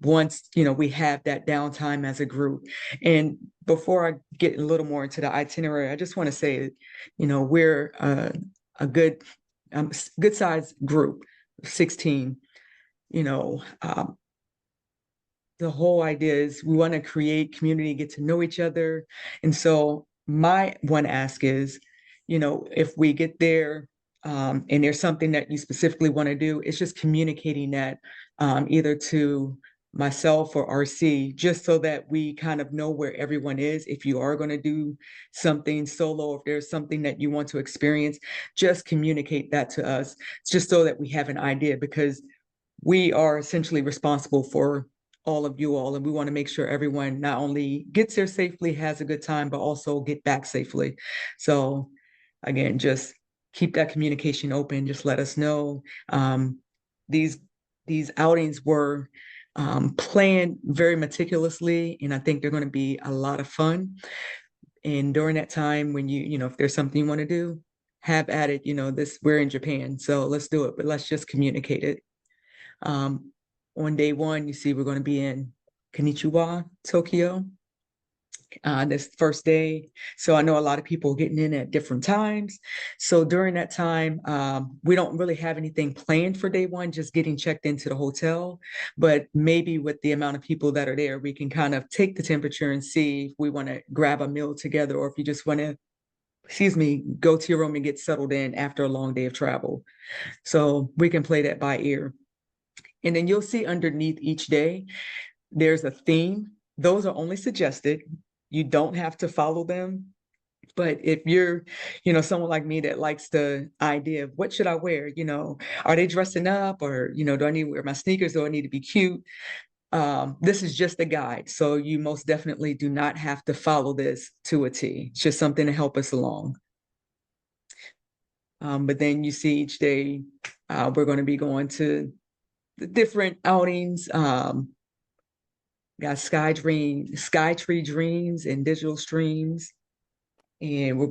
once we have that downtime as a group. And before I get a little more into the itinerary, I just want to say, we're a good sized group, 16. The whole idea is we want to create community, get to know each other. And so my one ask is, if we get there and there's something that you specifically want to do, it's just communicating that either to myself or RC, just so that we kind of know where everyone is. If you are going to do something solo, if there's something that you want to experience, just communicate that to us, just so that we have an idea, because we are essentially responsible for all of you all, and we want to make sure everyone not only gets there safely, has a good time, but also get back safely. So again, just keep that communication open. Just let us know. These outings were planned very meticulously, and I think they're going to be a lot of fun. And during that time, when if there's something you want to do, have at it. We're in Japan, so let's do it. But let's just communicate it. On day one, you see, we're going to be in Konnichiwa, Tokyo. This first day. So I know a lot of people getting in at different times. So during that time, we don't really have anything planned for day one, just getting checked into the hotel. But maybe with the amount of people that are there, we can kind of take the temperature and see if we want to grab a meal together, or if you just want to, go to your room and get settled in after a long day of travel. So we can play that by ear. And then you'll see underneath each day, there's a theme. Those are only suggested. You don't have to follow them. But if you're, someone like me that likes the idea of what should I wear, are they dressing up, or, do I need to wear my sneakers? Do I need to be cute? This is just a guide. So you most definitely do not have to follow this to a T. It's just something to help us along. But then you see each day, we're going to be going to the different outings. Got Sky Tree Dreams and Digital Streams. And we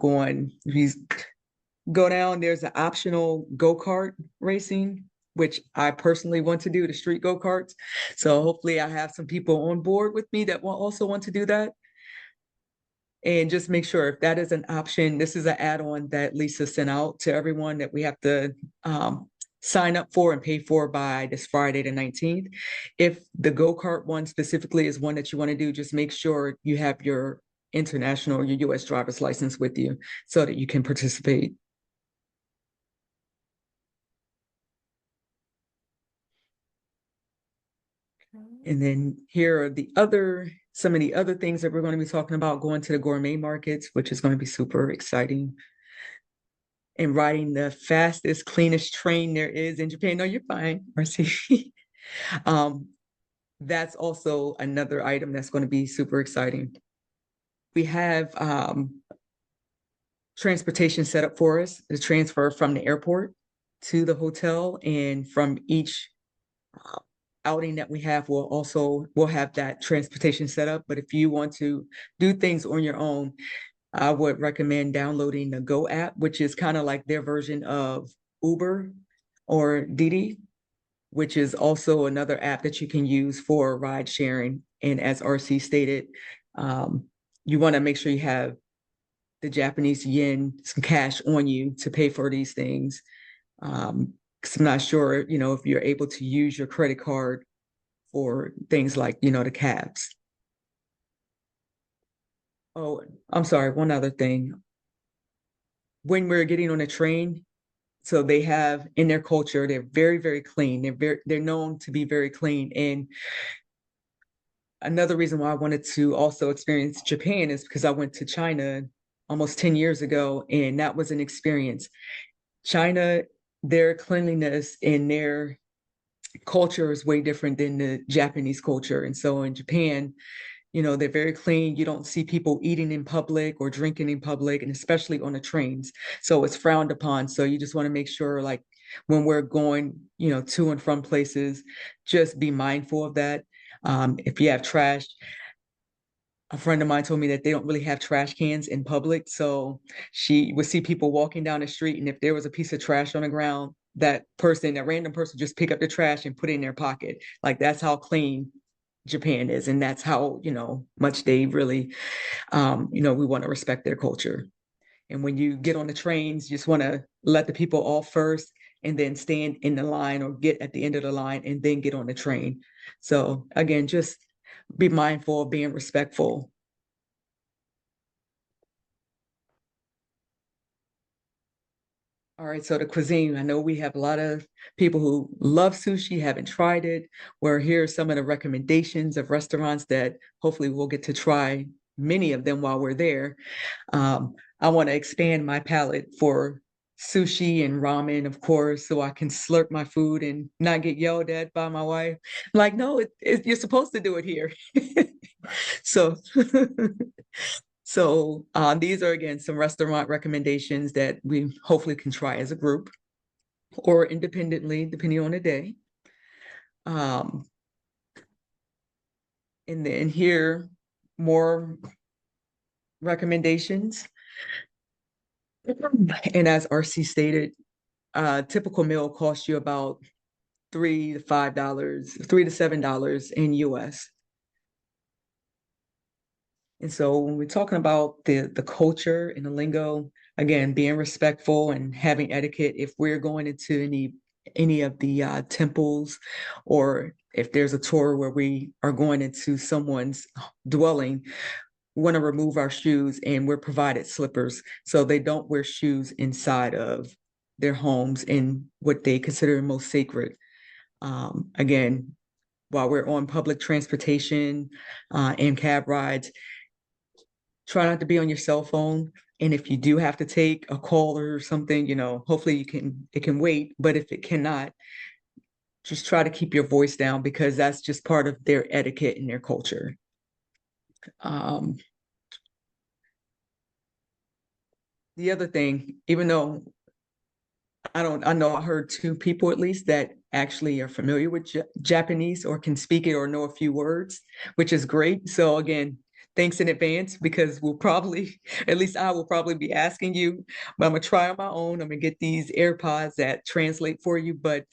go down, there's an optional go-kart racing, which I personally want to do, the street go-karts. So hopefully I have some people on board with me that will also want to do that. And just make sure if that is an option, this is an add-on that Lisa sent out to everyone that we have to sign up for and pay for by this Friday the 19th. If the go-kart one specifically is one that you want to do, just make sure you have your international, your US driver's license with you so that you can participate. And then here are some of the other things that we're going to be talking about: going to the gourmet markets, which is going to be super exciting, and riding the fastest, cleanest train there is in Japan. No, you're fine, Marcy. That's also another item that's going to be super exciting. We have transportation set up for us to transfer from the airport to the hotel, and from each outing that we have, we'll have that transportation set up. But if you want to do things on your own, I would recommend downloading the Go app, which is kind of like their version of Uber or Didi, which is also another app that you can use for ride sharing. And as RC stated, you want to make sure you have the Japanese yen, some cash on you to pay for these things. Because I'm not sure, if you're able to use your credit card for things like, the cabs. Oh, I'm sorry, one other thing. When we're getting on a train, so they have in their culture, they're very, very clean. They're known to be very clean. And another reason why I wanted to also experience Japan is because I went to China almost 10 years ago, and that was an experience. China, their cleanliness and their culture is way different than the Japanese culture. And so in Japan, they're very clean. You don't see people eating in public or drinking in public, and especially on the trains. So it's frowned upon. So you just want to make sure, like, when we're going, to and from places, just be mindful of that. If you have trash, a friend of mine told me that they don't really have trash cans in public. So she would see people walking down the street, and if there was a piece of trash on the ground, that random person just pick up the trash and put it in their pocket. Like, that's how clean Japan is. And that's how, much they really, we want to respect their culture. And when you get on the trains, you just want to let the people off first, and then stand in the line or get at the end of the line and then get on the train. So again, just be mindful of being respectful. All right, so the cuisine, I know we have a lot of people who love sushi, haven't tried it. Where here are some of the recommendations of restaurants that hopefully we'll get to try many of them while we're there. I want to expand my palate for sushi and ramen, of course, so I can slurp my food and not get yelled at by my wife. Like, no, you're supposed to do it here. So, these are again some restaurant recommendations that we hopefully can try as a group or independently, depending on the day. Um, and then here, more recommendations. And as RC stated, typical meal costs you about $3 to $5, $3 to $7 in US. And so when we're talking about the culture and the lingo, again, being respectful and having etiquette, if we're going into any of the temples, or if there's a tour where we are going into someone's dwelling, we want to remove our shoes, and we're provided slippers so they don't wear shoes inside of their homes in what they consider most sacred. Again, while we're on public transportation and cab rides, try not to be on your cell phone. And if you do have to take a call or something, hopefully it can wait. But if it cannot, just try to keep your voice down, because that's just part of their etiquette and their culture. The other thing, even though I know I heard two people at least that actually are familiar with Japanese or can speak it or know a few words, which is great. So again, thanks in advance, because we'll probably, at least I will probably be asking you, but I'm gonna try on my own. I'm gonna get these AirPods that translate for you, but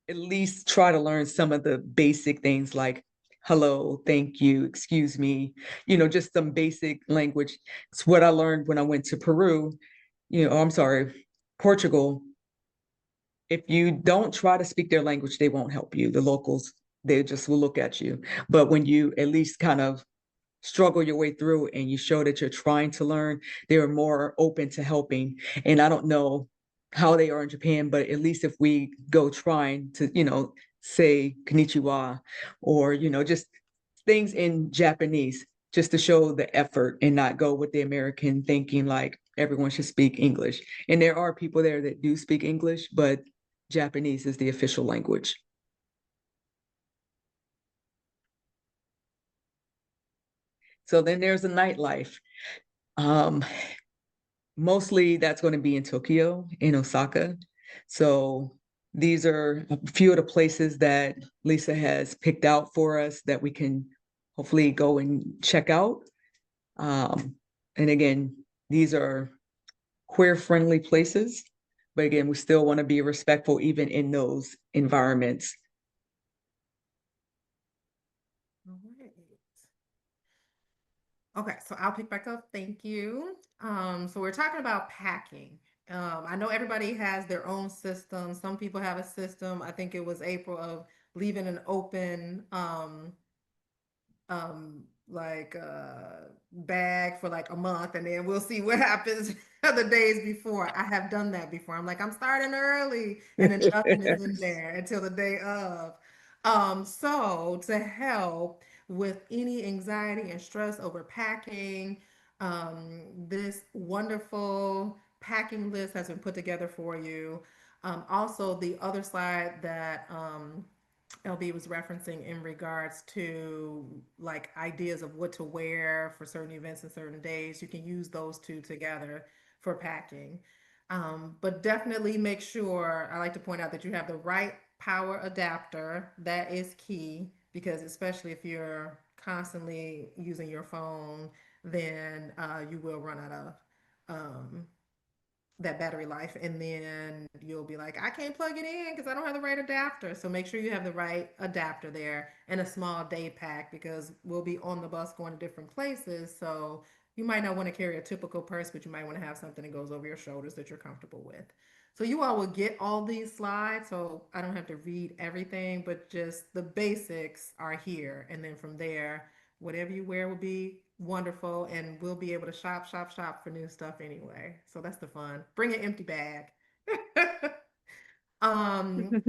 at least try to learn some of the basic things like hello, thank you, excuse me, just some basic language. It's what I learned when I went to Peru, I'm sorry, Portugal. If you don't try to speak their language, they won't help you. The locals, they just will look at you. But when you at least kind of struggle your way through and you show that you're trying to learn, they are more open to helping. And I don't know how they are in Japan, but at least if we go trying to, say konnichiwa, or, just things in Japanese, just to show the effort and not go with the American thinking like everyone should speak English. And there are people there that do speak English, but Japanese is the official language. So then there's the nightlife. Mostly that's going to be in Tokyo, in Osaka. So these are a few of the places that Lisa has picked out for us that we can hopefully go and check out. And again, these are queer-friendly places, but again, we still want to be respectful even in those environments. All right. Okay, so I'll pick back up. Thank you. So we're talking about packing. I know everybody has their own system. Some people have a system. I think it was April of leaving an open like bag for like a month, and then we'll see what happens the days before. I have done that before. I'm like, I'm starting early, and then nothing is in there until the day of. So to help with any anxiety and stress over packing, this wonderful packing list has been put together for you. Also, the other slide that LB was referencing in regards to like ideas of what to wear for certain events and certain days, you can use those two together for packing. But definitely make sure, I like to point out that you have the right power adapter. That is key, because especially if you're constantly using your phone, then you will run out of that battery life, and then you'll be like, I can't plug it in because I don't have the right adapter. So make sure you have the right adapter there, and a small day pack, because we'll be on the bus going to different places. So you might not want to carry a typical purse, but you might want to have something that goes over your shoulders that you're comfortable with. So you all will get all these slides, so I don't have to read everything, but just the basics are here, and then from there, whatever you wear will be wonderful, and we'll be able to shop for new stuff anyway. So that's the fun. Bring an empty bag. Um,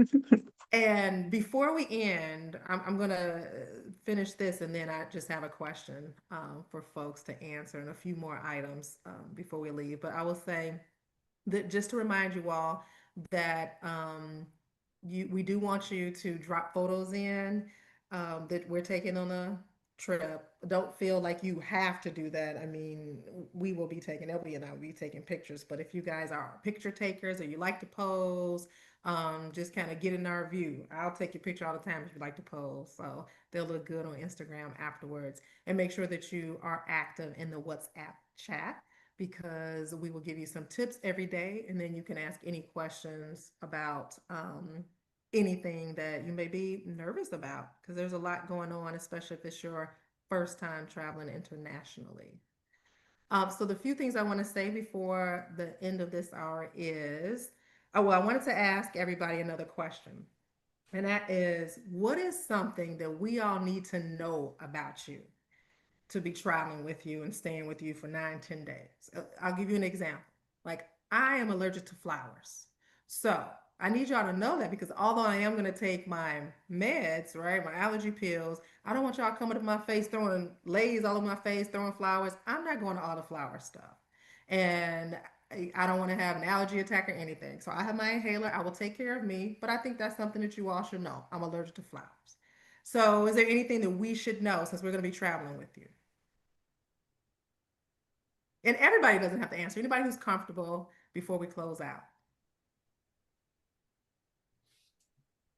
and before we end, I'm gonna finish this, and then I just have a question for folks to answer and a few more items before we leave. But I will say that just to remind you all that we do want you to drop photos in that we're taking on a trip. Don't feel like you have to do that. I mean, we will be taking, Elby and I will be taking pictures, but if you guys are picture takers or you like to pose, just kind of get in our view. I'll take your picture all the time if you like to pose. So they'll look good on Instagram afterwards. And make sure that you are active in the WhatsApp chat because we will give you some tips every day, and then you can ask any questions about anything that you may be nervous about because there's a lot going on, especially if it's your first time traveling internationally. So the few things I want to say before the end of this hour is, oh, well, I wanted to ask everybody another question. And that is, what is something that we all need to know about you to be traveling with you and staying with you for 9, 10 days? I'll give you an example. Like, I am allergic to flowers. So I need y'all to know that because although I am going to take my meds, right, my allergy pills, I don't want y'all coming to my face, throwing lays all over my face, throwing flowers. I'm not going to all the flower stuff. And I don't want to have an allergy attack or anything. So I have my inhaler. I will take care of me. But I think that's something that you all should know. I'm allergic to flowers. So is there anything that we should know since we're going to be traveling with you? And everybody doesn't have to answer. Anybody who's comfortable before we close out.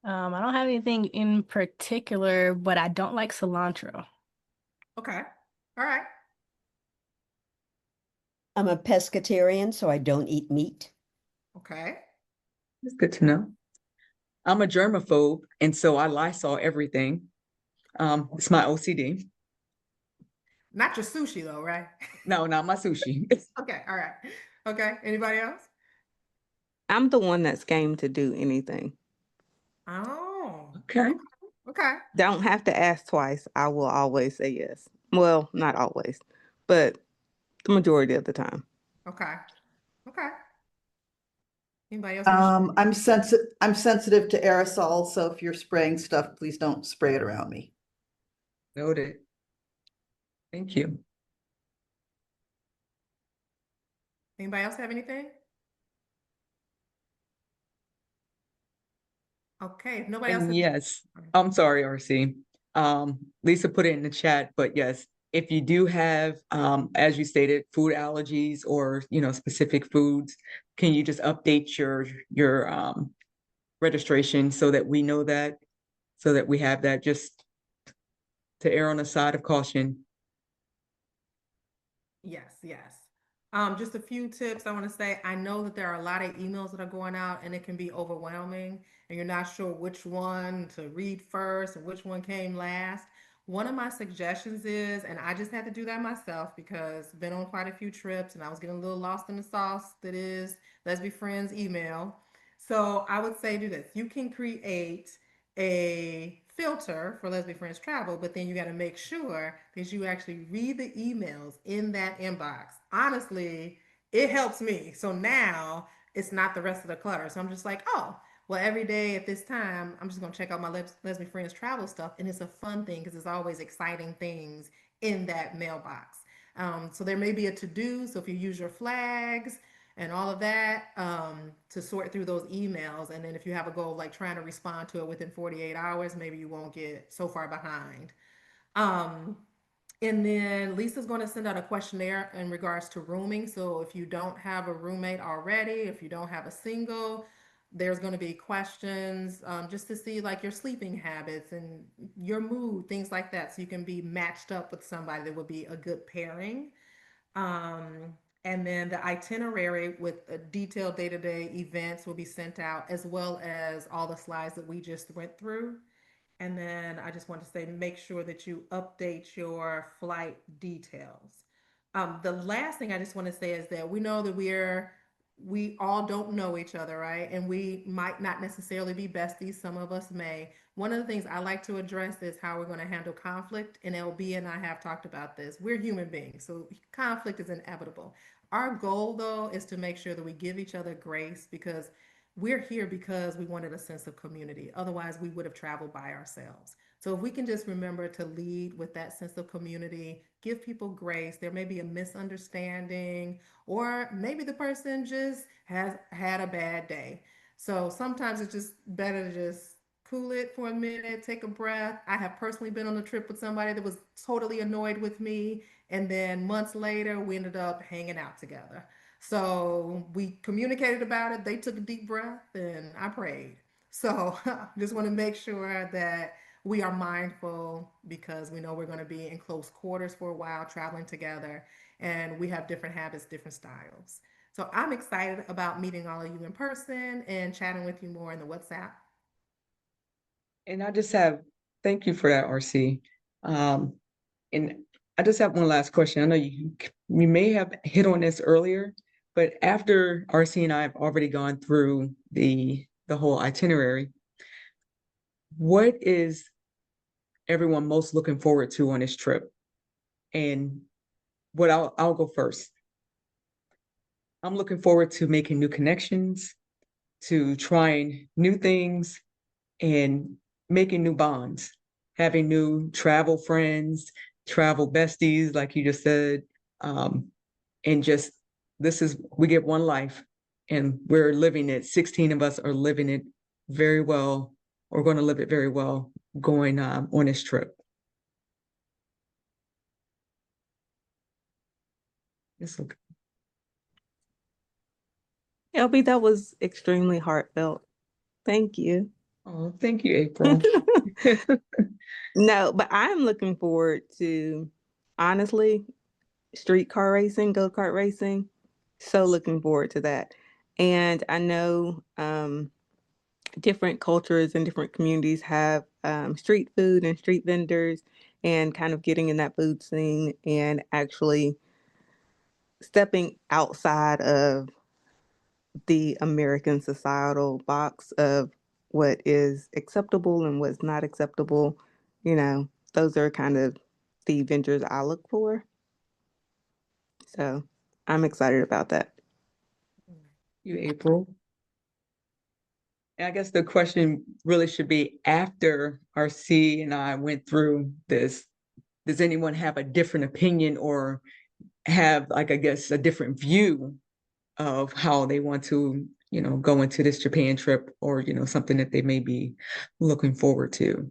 I don't have anything in particular, but I don't like cilantro. Okay. All right. I'm a pescatarian, so I don't eat meat. Okay. That's good to know. I'm a germaphobe, and so I Lysol everything. It's my OCD. Not your sushi though, right? No, not my sushi. Okay. All right. Okay. Anybody else? I'm the one that's game to do anything. Oh. Okay. Okay. Don't have to ask twice. I will always say yes. Well, not always, but the majority of the time. Okay. Okay. Anybody else? Any I'm sensitive to aerosols, so if you're spraying stuff, please don't spray it around me. Noted. Thank you. Anybody else have anything? Okay. If nobody else And has yes, I'm sorry, RC. Lisa put it in the chat, but yes, if you do have, as you stated, food allergies or, specific foods, can you just update your registration so that we know that, so that we have that just to err on the side of caution? Yes, yes. Just a few tips I want to say. I know that there are a lot of emails that are going out and it can be overwhelming and you're not sure which one to read first and which one came last. One of my suggestions is, and I just had to do that myself because I've been on quite a few trips and I was getting a little lost in the sauce that is Let's Be Friends email. So I would say do this. You can create a filter for Lesbian Friends Travel, but then you got to make sure that you actually read the emails in that inbox. Honestly, it helps me. So now it's not the rest of the clutter. So I'm just like, oh, well, every day at this time, I'm just going to check out my Lesbian Friends Travel stuff. And it's a fun thing because there's always exciting things in that mailbox. So there may be a to do. So if you use your flags, and all of that to sort through those emails. And then if you have a goal like trying to respond to it within 48 hours, maybe you won't get so far behind. Um, and then Lisa's going to send out a questionnaire in regards to rooming. So if you don't have a roommate already, if you don't have a single, there's going to be questions just to see like your sleeping habits and your mood, things like that. So you can be matched up with somebody that would be a good pairing. Um, and then the itinerary with detailed day-to-day events will be sent out, as well as all the slides that we just went through. And then I just want to say, make sure that you update your flight details. The last thing I just want to say is that we know that we're we all don't know each other, right? And we might not necessarily be besties. Some of us may. One of the things I like to address is how we're going to handle conflict. And LB and I have talked about this. We're human beings, so conflict is inevitable. Our goal, though, is to make sure that we give each other grace because we're here because we wanted a sense of community. Otherwise, we would have traveled by ourselves. So if we can just remember to lead with that sense of community, give people grace. There may be a misunderstanding, or maybe the person just has had a bad day. So sometimes it's just better to just cool it for a minute, take a breath. I have personally been on a trip with somebody that was totally annoyed with me, and then months later, we ended up hanging out together. So we communicated about it. They took a deep breath, and I prayed. So just want to make sure that we are mindful because we know we're going to be in close quarters for a while, traveling together, and we have different habits, different styles. So I'm excited about meeting all of you in person and chatting with you more in the WhatsApp. And I just have, thank you for that, RC. And I just have one last question. I know you may have hit on this earlier, but after RC and I have already gone through the whole itinerary, what is everyone most looking forward to on this trip? And what I'll go first. I'm looking forward to making new connections, to trying new things, and making new bonds, having new travel friends, travel besties, like you just said. And just, we get one life and we're living it. 16 of us are living it very well, or going to live it very well going on this trip. It's okay. LB, that was extremely heartfelt. Thank you. Oh, thank you, April. No, but I'm looking forward to, honestly, streetcar racing, go-kart racing. So looking forward to that. And I know different cultures and different communities have street food and street vendors, and kind of getting in that food scene and actually stepping outside of the American societal box of what is acceptable and what's not acceptable. You know, those are kind of the ventures I look for. So I'm excited about that. You, April. And I guess the question really should be, after RC and I went through this, does anyone have a different opinion or have, like, I guess, a different view of how they want to, go into this Japan trip, or, something that they may be looking forward to?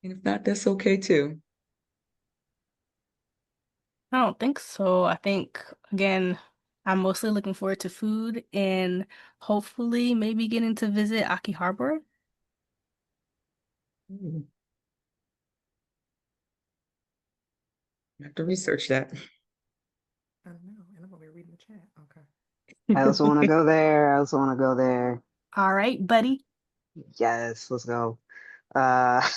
And if not, that's okay too. I don't think so. I think, again, I'm mostly looking forward to food and hopefully maybe getting to visit Aki Harbor. I have to research that. I don't know. And I'm over here reading the chat. Okay. I also want to go there. I also want to go there. All right, buddy. Yes, let's go. Uh,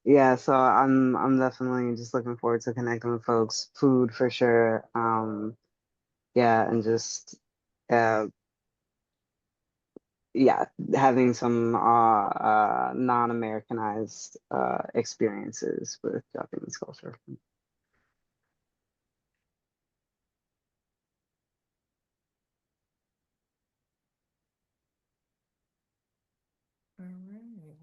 yeah, so I'm definitely just looking forward to connecting with folks. Food for sure. Yeah, and just uh yeah, having some non-Americanized experiences with Japanese culture. All right.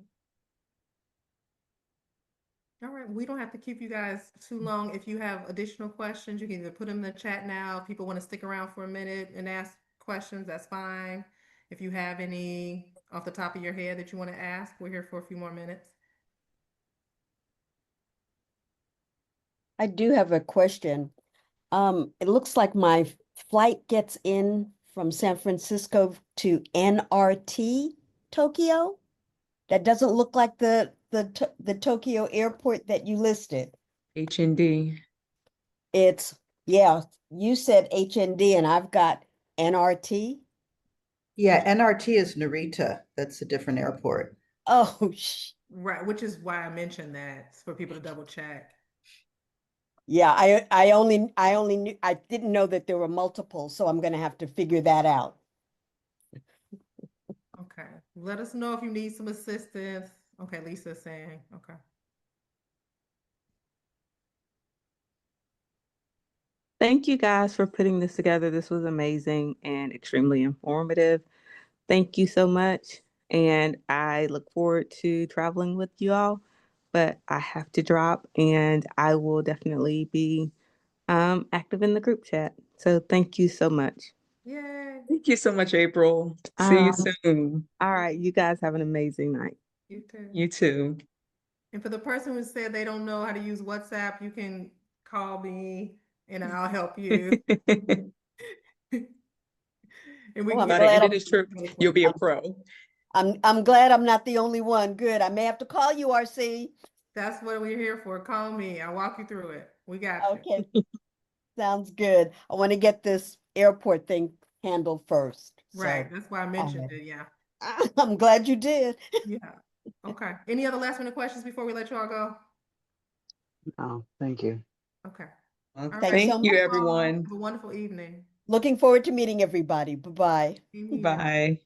All right. We don't have to keep you guys too long. If you have additional questions, you can either put them in the chat now. If people want to stick around for a minute and ask questions, that's fine. If you have any off the top of your head that you want to ask, we're here for a few more minutes. I do have a question. It looks like my flight gets in from San Francisco to NRT Tokyo. That doesn't look like the Tokyo airport that you listed. HND. It's, yeah, you said HND and I've got NRT. Yeah, NRT is Narita. That's a different airport. Oh, Right, which is why I mentioned that for people to double check. Yeah, I only knew, I didn't know that there were multiple, so I'm gonna have to figure that out. Okay, let us know if you need some assistance. Okay, Lisa's saying, okay. Thank you guys for putting this together. This was amazing and extremely informative. Thank you so much. And I look forward to traveling with you all. But I have to drop and I will definitely be active in the group chat. So thank you so much. Yay, Thank you so much, April. See you Um, soon. all right. You guys have an amazing night. you too. You too. And for the person who said they don't know how to use WhatsApp, you can call me and I'll help you. And we Oh, can I'm By get the glad end you of this trip, really you'll quick. be a pro. I'm glad I'm not the only one. Good. I may have to call you, RC. That's what we're here for. Call me. I'll walk you through it. We got you. Okay, sounds good. I want to get this airport thing handled first. Right. So That's why I mentioned it. Yeah. I'm glad you did. Yeah. Okay. Any other last minute questions before we let you all go? Oh, thank you. Okay. Well, All Thanks right. thank so much. you, You all everyone. have a wonderful evening. Looking forward to meeting everybody. Bye-bye. Same here. Bye.